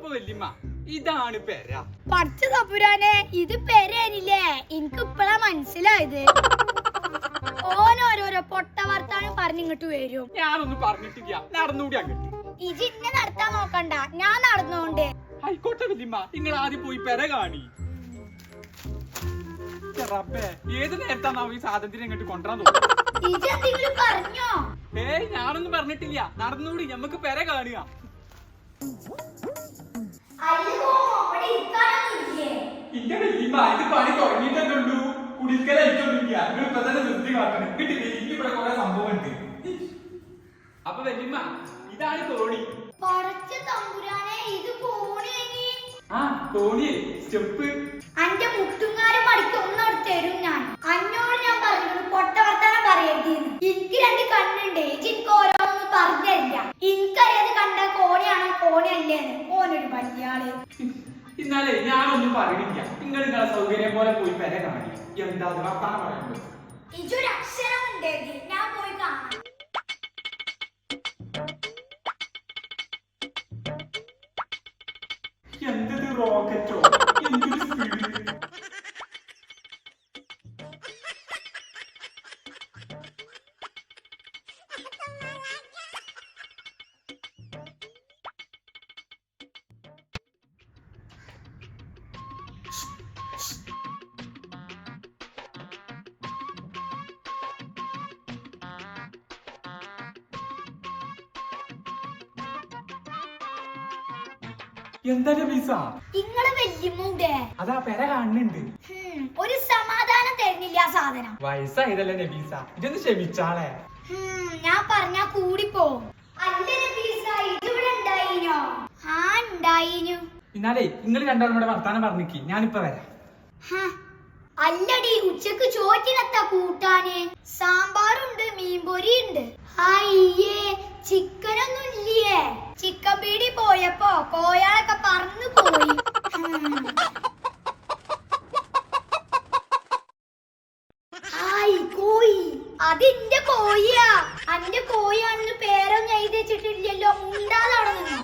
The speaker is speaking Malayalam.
അപ്പൊ വല്യമ്മ ഇതാണ് പെര. പച്ച തമ്പുരാനെ ഇത് പെരേനില്ലേ? എനിക്ക് ഇപ്പഴാ മനസ്സിലായത്. ഓരോരോരോ പൊട്ട വർത്താനം പറഞ്ഞിങ്ങോട്ട് വരും. ഞാനൊന്നും പറഞ്ഞിട്ടില്ല, നടന്നുകൂടി അങ്ങോട്ട്. ഇജി ഇന്നെ നടത്താൻ നോക്കണ്ട, ഞാൻ നടന്നോണ്ട്. ആയിക്കോട്ടെ വല്യമ്മ, നിങ്ങൾ ആദ്യം പോയി പെര കാണി. റബ്ബേ, ഏത് നേരത്താണാവും ഈ സാധനത്തിന് ഇങ്ങോട്ട് കൊണ്ടുവരാൻ തോന്നുന്നു. ഇജെന്തെങ്കിലും പറഞ്ഞോ? ഏയ് ഞാനൊന്നും പറഞ്ഞിട്ടില്ല, നടന്നുകൂടി ഞമ്മക്ക് പെര കാണുക. ഇന്റെ വല്യമ്മ ഇത് പണി തുടങ്ങിയിട്ടേ ഉള്ളൂ, കുടിക്കലായിട്ടൊന്നുമില്ല. നിങ്ങൾ ഇപ്പൊ തന്നെ വൃത്തി കാട്ടണം. കിട്ടില്ലേ, എനിക്ക് ഇവിടെ കുറെ സംഭവം ഉണ്ട്. അപ്പൊ വല്യമ്മ ഇതാണ് തോണി. പടച്ച തമ്പുരാനെ ഇത് കോണിയേനി. ആ തോണിയെ സ്റ്റെപ്പ്. അന്റെ മുട്ടുങ്ങാരും പണിക്ക് ഒന്നോട് തരും ഞാൻ. അന്നോട് ഞാൻ പറഞ്ഞു പൊട്ട വർത്താനം പറയരുതെന്ന്. എനിക്ക് രണ്ട് കണ്ണുണ്ട്, എനിക്ക് ഓരോന്ന് പറഞ്ഞില്ല. എനിക്കറിയാതെ കണ്ട കോണിയാണോ കോണിയല്ലേന്ന്. ഓനൊരു വലിയാള്. എന്നാലേ ഞാനൊന്നും പറയണില്ല, നിങ്ങൾ നിങ്ങളെ സൗകര്യം പോലെ പോയി പെര കാണി. എന്താ വർത്താനം പറയുന്നത്? ഇജൊരു അക്ഷരം ഉണ്ടെങ്കിൽ ഞാൻ പോയി കാണാം. എന്തത് റോക്കറ്റോ? എന്തൊരു സ്പീഡ്! എന്താ നബീസ? ഇങ്ങള് വല്യമ്മൂടെ അതാ പെര കാണുന്നുണ്ട്. ഒരു സമാധാനം തരുന്നില്ല ആ സാധനം. വയസ്സായതല്ലേ നബീസ, ഇതൊന്ന് ക്ഷമിച്ചാളെ. ഞാൻ പറഞ്ഞാ കൂടിപ്പോവും. അല്ല നബീസ, ഇതിവിടെ ഉണ്ടായിനോ? ആ ഉണ്ടായിനു. എന്നാലേ നിങ്ങൾ രണ്ടാളും കൂടെ വർത്താനം പറഞ്ഞിക്ക്, ഞാനിപ്പോ വരാം. അല്ലടി, ഉച്ചക്ക് ചോറ്റിനെത്താ കൂട്ടാന്? സാമ്പാറുണ്ട്, മീൻപൊരി ഉണ്ട്. അയ്യേ, ചിക്കനൊന്നും ഇല്ലേ? ചിക്കൻ പീടി പോയപ്പോ കോയാളൊക്കെ പറന്നു പോയി. ഹായ് കോയി, അതിന്റെ കോയിയാ. അന്റെ കോയാണെന്ന് പേരൊന്നും എഴുതി വെച്ചിട്ടില്ലല്ലോ. മുണ്ടാതെ അവിടെ നിന്നു.